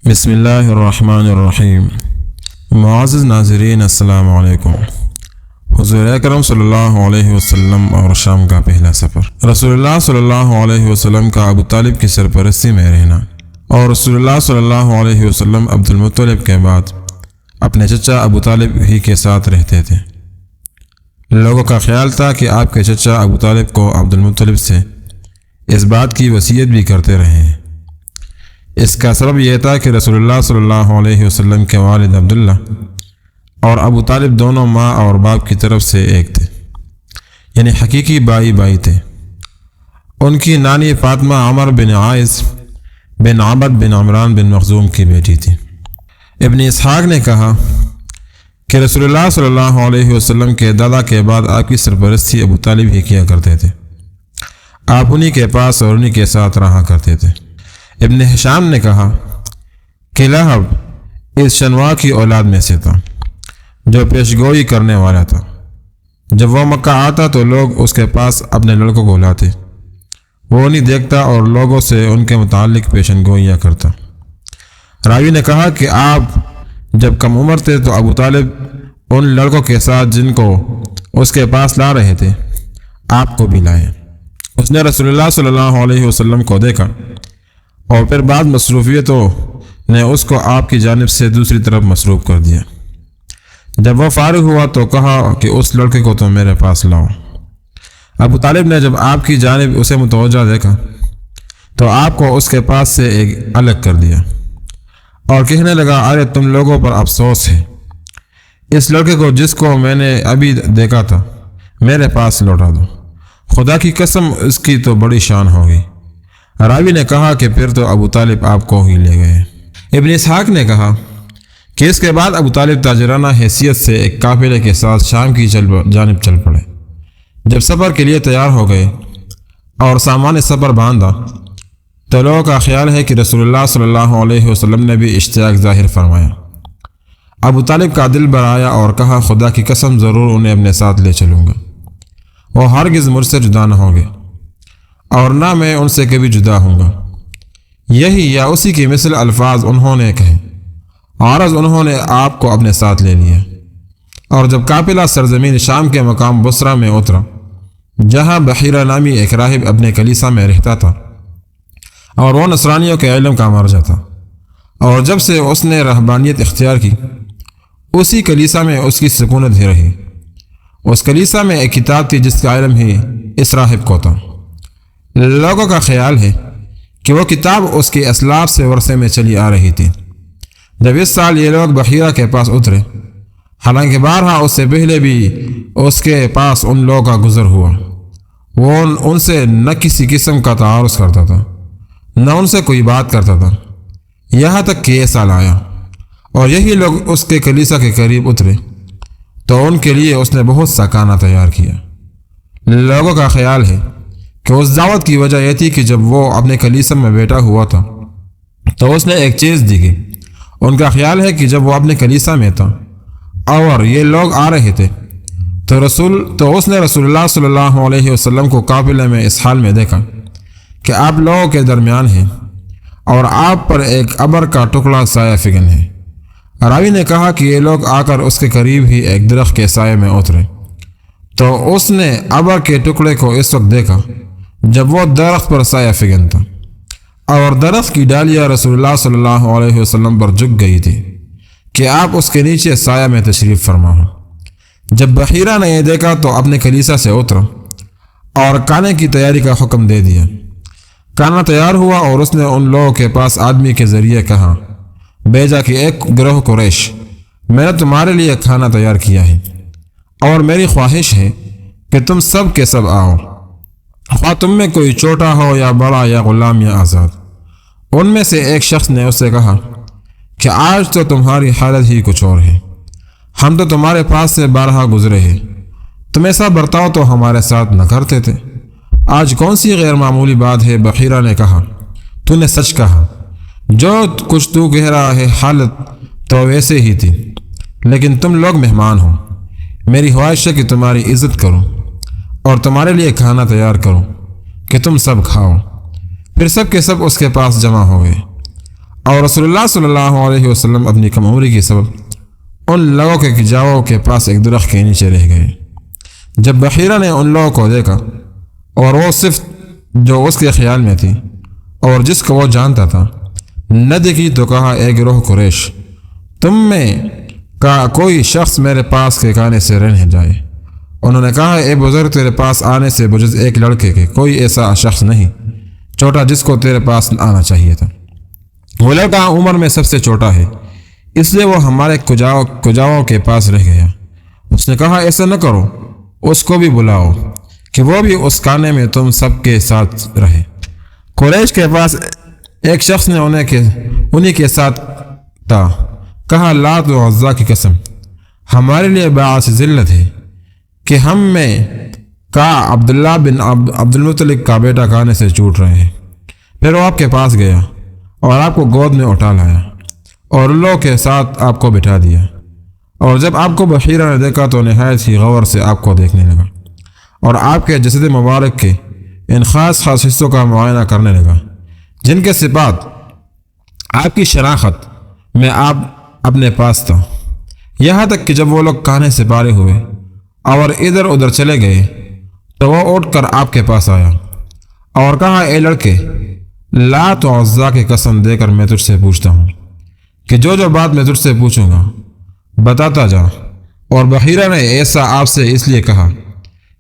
بسم اللہ الرحمن الرحیم۔ معزز ناظرین السلام علیکم۔ حضور اکرم صلی اللہ علیہ وسلم اور شام کا پہلا سفر۔ رسول اللہ صلی اللہ علیہ وسلم کا ابو طالب کی سرپرستی میں رہنا، اور رسول اللہ صلی اللہ علیہ وسلم عبد المطلب کے بعد اپنے چچا ابو طالب ہی کے ساتھ رہتے تھے۔ لوگوں کا خیال تھا کہ آپ کے چچا ابو طالب کو عبد المطلب سے اس بات کی وصیت بھی کرتے رہے ہیں۔ اس کا سبب یہ تھا کہ رسول اللہ صلی اللہ علیہ وسلم کے والد عبداللہ اور ابو طالب دونوں ماں اور باپ کی طرف سے ایک تھے، یعنی حقیقی بائی تھے۔ ان کی نانی فاطمہ عمر بن عائز بن عبد بن عمران بن مخزوم کی بیٹی تھی۔ ابن اسحاق نے کہا کہ رسول اللہ صلی اللہ علیہ وسلم کے دادا کے بعد آپ کی سرپرستی ابو طالب ہی کیا کرتے تھے۔ آپ انہی کے پاس اور انہی کے ساتھ رہا کرتے تھے۔ ابن ہشام نے کہا کہ لہب اس شنوا کی اولاد میں سے تھا جو پیشگوئی کرنے والا تھا۔ جب وہ مکہ آتا تو لوگ اس کے پاس اپنے لڑکوں کو لاتے، وہ انہیں دیکھتا اور لوگوں سے ان کے متعلق پیشن گوئیاں کرتا۔ راوی نے کہا کہ آپ جب کم عمر تھے تو ابو طالب ان لڑکوں کے ساتھ جن کو اس کے پاس لا رہے تھے آپ کو بھی لائے۔ اس نے رسول اللہ صلی اللہ علیہ وسلم کو دیکھا اور پھر بعد مصروفیتوں نے اس کو آپ کی جانب سے دوسری طرف مصروف کر دیا۔ جب وہ فارغ ہوا تو کہا کہ اس لڑکے کو تو میرے پاس لاؤ۔ ابو طالب نے جب آپ کی جانب اسے متوجہ دیکھا تو آپ کو اس کے پاس سے ایک الگ کر دیا اور کہنے لگا، ارے تم لوگوں پر افسوس ہے، اس لڑکے کو جس کو میں نے ابھی دیکھا تھا میرے پاس لوٹا دو، خدا کی قسم اس کی تو بڑی شان ہوگی۔ راوی نے کہا کہ پھر تو ابو طالب آپ کو ہی لے گئے۔ ابن اسحاق نے کہا کہ اس کے بعد ابو طالب تاجرانہ حیثیت سے ایک قافلے کے ساتھ شام کی جانب چل پڑے۔ جب سفر کے لیے تیار ہو گئے اور سامان سفر باندھا تو لوگوں کا خیال ہے کہ رسول اللہ صلی اللہ علیہ وسلم نے بھی اشتیاق ظاہر فرمایا۔ ابو طالب کا دل بھرایا اور کہا، خدا کی قسم ضرور انہیں اپنے ساتھ لے چلوں گا، وہ ہرگز مجھ سے جدا نہ ہوں گے اور نہ میں ان سے کبھی جدا ہوں گا۔ یہی یا اسی کی مثل الفاظ انہوں نے کہے، عارض انہوں نے آپ کو اپنے ساتھ لے لیا۔ اور جب قافلہ سرزمین شام کے مقام بصرہ میں اترا جہاں بحیرہ نامی ایک راہب اپنے کلیسا میں رہتا تھا اور وہ نصرانیوں کے علم کا مرجع تھا، اور جب سے اس نے رہبانیت اختیار کی اسی کلیسا میں اس کی سکونت ہی رہی۔ اس کلیسا میں ایک کتاب تھی جس کا علم ہی اس راہب کو تھا۔ لوگوں کا خیال ہے کہ وہ کتاب اس کے اسلاف سے ورثے میں چلی آ رہی تھی۔ جب اس سال یہ لوگ بحیرہ کے پاس اترے، حالانکہ بارہا اس سے پہلے بھی اس کے پاس ان لوگوں کا گزر ہوا، وہ ان سے نہ کسی قسم کا تعارض کرتا تھا نہ ان سے کوئی بات کرتا تھا، یہاں تک کہ یہ سال آیا اور یہی لوگ اس کے کلیسا کے قریب اترے تو ان کے لیے اس نے بہت سا کھانا تیار کیا۔ لوگوں کا خیال ہے کہ اس دعوت کی وجہ یہ تھی کہ جب وہ اپنے کلیسا میں بیٹھا ہوا تھا تو اس نے ایک چیز دیکھی۔ ان کا خیال ہے کہ جب وہ اپنے کلیسا میں تھا اور یہ لوگ آ رہے تھے تو اس نے رسول اللہ صلی اللہ علیہ وسلم کو قافلے میں اس حال میں دیکھا کہ آپ لوگوں کے درمیان ہیں اور آپ پر ایک ابر کا ٹکڑا سایہ فگن ہے۔ راوی نے کہا کہ یہ لوگ آ کر اس کے قریب ہی ایک درخت کے سائے میں اترے تو اس نے ابر کے ٹکڑے کو اس وقت دیکھا جب وہ درخت پر سایہ فگن تھا اور درخت کی ڈالیاں رسول اللہ صلی اللہ علیہ وسلم پر جھک گئی تھی کہ آپ اس کے نیچے سایہ میں تشریف فرما ہوں۔ جب بحیرہ نے یہ دیکھا تو اپنے کلیسا سے اترا اور کھانے کی تیاری کا حکم دے دیا۔ کھانا تیار ہوا اور اس نے ان لوگوں کے پاس آدمی کے ذریعے کہا بھیجا کہ ایک گروہ قریش، میں نے تمہارے لیے کھانا تیار کیا ہے اور میری خواہش ہے کہ تم سب کے سب آؤ، خواہ تم میں کوئی چھوٹا ہو یا بڑا یا غلام یا آزاد۔ ان میں سے ایک شخص نے اس سے کہا کہ آج تو تمہاری حالت ہی کچھ اور ہے، ہم تو تمہارے پاس سے بارہا گزرے ہیں، تم ایسا برتاؤ تو ہمارے ساتھ نہ کرتے تھے، آج کون سی غیر معمولی بات ہے؟ بحیرہ نے کہا، تو نے سچ کہا، جو کچھ تو کہہ رہا ہے حالت تو ویسے ہی تھی، لیکن تم لوگ مہمان ہو، میری خواہش ہے کہ تمہاری عزت کروں اور تمہارے لیے کھانا تیار کروں کہ تم سب کھاؤ۔ پھر سب کے سب اس کے پاس جمع ہو گئے اور رسول اللہ صلی اللہ علیہ وسلم اپنی کم عمری کے سبب ان لوگوں کے گجاؤں کے پاس ایک درخت کے نیچے رہ گئے۔ جب بحیرہ نے ان لوگوں کو دیکھا اور وہ صرف جو اس کے خیال میں تھی اور جس کو وہ جانتا تھا نہ دیکھی تو کہا، اے گروہ قریش، تم میں کا کوئی شخص میرے پاس کے کھانے سے رہ جائے۔ انہوں نے کہا، اے بزرگ، تیرے پاس آنے سے بجز ایک لڑکے کے کوئی ایسا شخص نہیں چھوٹا جس کو تیرے پاس آنا چاہیے تھا۔ وہ لڑکا عمر میں سب سے چھوٹا ہے، اس لیے وہ ہمارے کجاؤں کے پاس رہ گیا۔ اس نے کہا، ایسا نہ کرو، اس کو بھی بلاؤ کہ وہ بھی اس کھانے میں تم سب کے ساتھ رہے۔ قریش کے پاس ایک شخص نے انہی کے ساتھ تھا، کہا، لات و عزا کی قسم، ہمارے لیے باعث ذلت ہے کہ ہم میں کا عبداللہ بن عبد المطلب کا بیٹا کھانے سے چوٹ رہے ہیں۔ پھر وہ آپ کے پاس گیا اور آپ کو گود میں اٹھا لایا اور لوگوں کے ساتھ آپ کو بٹھا دیا، اور جب آپ کو بحیرہ نے دیکھا تو نہایت ہی غور سے آپ کو دیکھنے لگا اور آپ کے جسد مبارک کے ان خاص حصوں کا معائنہ کرنے لگا جن کے صفات آپ کی شناخت میں آپ اپنے پاس تھا، یہاں تک کہ جب وہ لوگ کھانے سے پارے ہوئے اور ادھر ادھر چلے گئے تو وہ اٹھ کر آپ کے پاس آیا اور کہا، اے لڑکے، لات و عزا کی قسم دے کر میں تجھ سے پوچھتا ہوں کہ جو بات میں تجھ سے پوچھوں گا بتاتا جا۔ اور بحیرہ نے ایسا آپ سے اس لیے کہا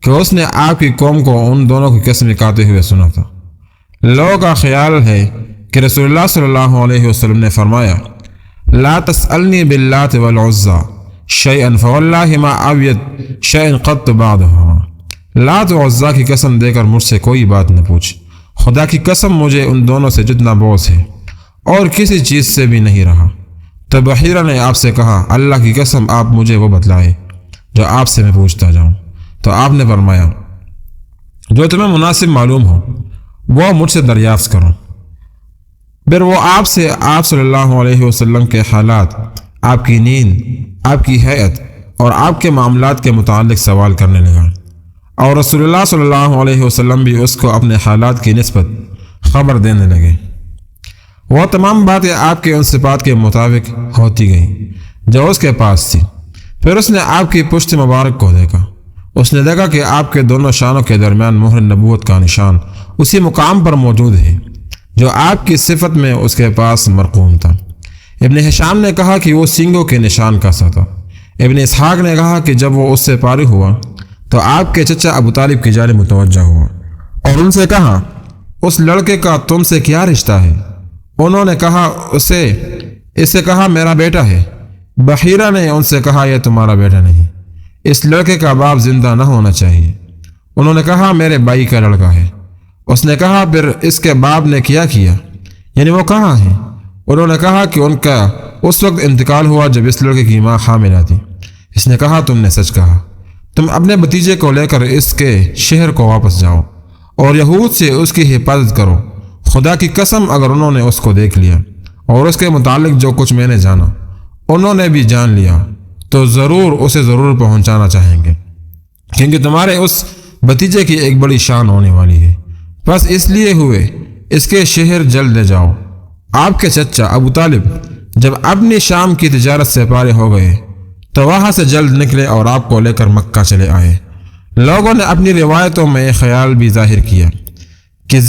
کہ اس نے آپ کی قوم کو ان دونوں کی قسمیں کھاتے ہوئے سنا تھا۔ لوگوں کا خیال ہے کہ رسول اللہ صلی اللہ علیہ وسلم نے فرمایا، لا تسألنی باللات والعزا شیئا فواللہ ما اویت شیئا قط بعدها۔ لات و عزا کی قسم دے کر مجھ سے کوئی بات نہ پوچھ، خدا کی قسم مجھے ان دونوں سے جتنا بغض ہے اور کسی چیز سے بھی نہیں رہا۔ تو بحیرہ نے آپ سے کہا، اللہ کی قسم آپ مجھے وہ بتلائے جو آپ سے میں پوچھتا جاؤں۔ تو آپ نے فرمایا، جو تمہیں مناسب معلوم ہو وہ مجھ سے دریافت کرو۔ پھر وہ آپ صلی اللہ علیہ وسلم کے حالات، آپ کی نیند، آپ کی حیت اور آپ کے معاملات کے متعلق سوال کرنے لگا، اور رسول اللہ صلی اللہ علیہ وسلم بھی اس کو اپنے حالات کی نسبت خبر دینے لگے۔ وہ تمام باتیں آپ کے ان صفات کے مطابق ہوتی گئیں جو اس کے پاس تھی۔ پھر اس نے آپ کی پشت مبارک کو دیکھا، اس نے دیکھا کہ آپ کے دونوں شانوں کے درمیان مہر نبوت کا نشان اسی مقام پر موجود ہے جو آپ کی صفت میں اس کے پاس مرقوم تھا۔ ابن ہشام نے کہا کہ وہ سینگوں کے نشان کا سا تھا۔ ابن اسحاق نے کہا کہ جب وہ اس سے پارے ہوا تو آپ کے چچا ابو طالب کی جانب متوجہ ہوا اور ان سے کہا، اس لڑکے کا تم سے کیا رشتہ ہے؟ انہوں نے کہا، اسے کہا میرا بیٹا ہے۔ بحیرہ نے ان سے کہا، یہ تمہارا بیٹا نہیں، اس لڑکے کا باپ زندہ نہ ہونا چاہیے۔ انہوں نے کہا، میرے بھائی کا لڑکا ہے۔ اس نے کہا، پھر اس کے باپ نے کیا کیا، یعنی وہ کہاں ہے؟ انہوں نے کہا کہ ان کا اس وقت انتقال ہوا جب اس لڑکے کی ماں حاملہ تھی۔ اس نے کہا، تم نے سچ کہا، تم اپنے بھتیجے کو لے کر اس کے شہر کو واپس جاؤ اور یہود سے اس کی حفاظت کرو۔ خدا کی قسم اگر انہوں نے اس کو دیکھ لیا اور اس کے متعلق جو کچھ میں نے جانا انہوں نے بھی جان لیا تو اسے ضرور پہنچانا چاہیں گے، کیونکہ تمہارے اس بھتیجے کی ایک بڑی شان ہونے والی ہے۔ بس اس لیے ہوئے اس کے شہر جلد لے جاؤ۔ آپ کے چچا ابو طالب جب اپنی شام کی تجارت سے پارے ہو گئے تو وہاں سے جلد نکلے اور آپ کو لے کر مکہ چلے آئے۔ لوگوں نے اپنی روایتوں میں یہ خیال بھی ظاہر کیا کہ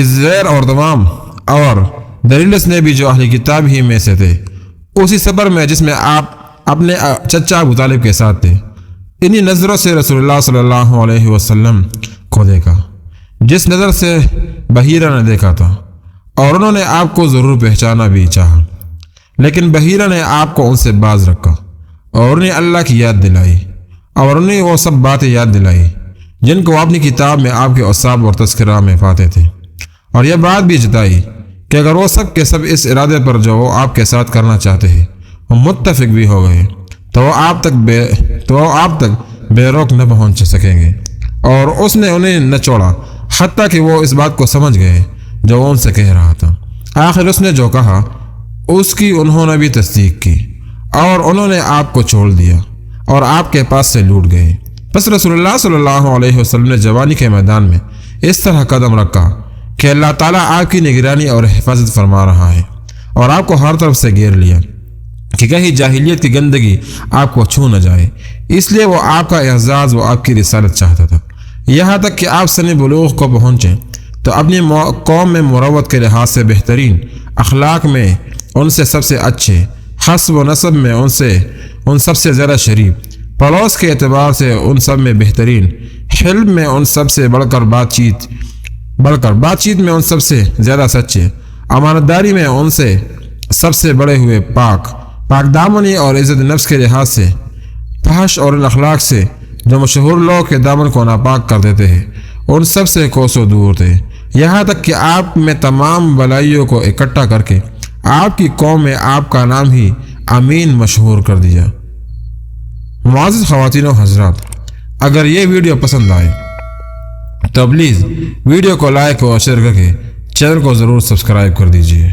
زیر اور تمام اور دریلس نے بھی جو اہل کتاب ہی میں سے تھے اسی سفر میں جس میں آپ اپنے چچا ابو طالب کے ساتھ تھے، انہی نظروں سے رسول اللہ صلی اللہ علیہ وسلم کو دیکھا جس نظر سے بحیرہ نے دیکھا تھا، اور انہوں نے آپ کو ضرور پہچانا بھی چاہا، لیکن بحیرہ نے آپ کو ان سے باز رکھا اور انہیں اللہ کی یاد دلائی اور انہیں وہ سب باتیں یاد دلائی جن کو اپنی کتاب میں آپ کے اوصاف اور تذکرہ میں پاتے تھے، اور یہ بات بھی جتائی کہ اگر وہ سب کے سب اس ارادے پر جو وہ آپ کے ساتھ کرنا چاہتے ہیں وہ متفق بھی ہو گئے تو وہ آپ تک بے روک نہ پہنچ سکیں گے، اور اس نے انہیں نہ چھوڑا حتیٰ کہ وہ اس بات کو سمجھ گئے جو وہ ان سے کہہ رہا تھا۔ آخر اس نے جو کہا اس کی انہوں نے بھی تصدیق کی اور انہوں نے آپ کو چھوڑ دیا اور آپ کے پاس سے لوٹ گئے۔ بس رسول اللہ صلی اللہ علیہ وسلم نے جوانی کے میدان میں اس طرح قدم رکھا کہ اللہ تعالیٰ آپ کی نگرانی اور حفاظت فرما رہا ہے، اور آپ کو ہر طرف سے گھیر لیا کہ کہیں جاہلیت کی گندگی آپ کو چھو نہ جائے، اس لیے وہ آپ کا اعزاز و آپ کی رسالت چاہتا تھا، یہاں تک کہ آپ سن بلوغ کو پہنچیں تو اپنی قوم میں مروت کے لحاظ سے بہترین، اخلاق میں ان سے سب سے اچھے، حسب و نسب میں ان سب سے زیادہ شریف، پڑوس کے اعتبار سے ان سب میں بہترین، حلم میں ان سب سے بڑھ کر بات چیت میں ان سب سے زیادہ سچے، امانت داری میں ان سے سب سے بڑے ہوئے پاک دامنی اور عزت نفس کے لحاظ سے فحش اور ان اخلاق سے جو مشہور لوگ کے دامن کو ناپاک کر دیتے ہیں ان سب سے کوسوں دور تھے، یہاں تک کہ آپ میں تمام بلائیوں کو اکٹھا کر کے آپ کی قوم میں آپ کا نام ہی امین مشہور کر دیا۔ معزز خواتین و حضرات، اگر یہ ویڈیو پسند آئے تو پلیز ویڈیو کو لائک اور شیئر کر کے چینل کو ضرور سبسکرائب کر دیجیے۔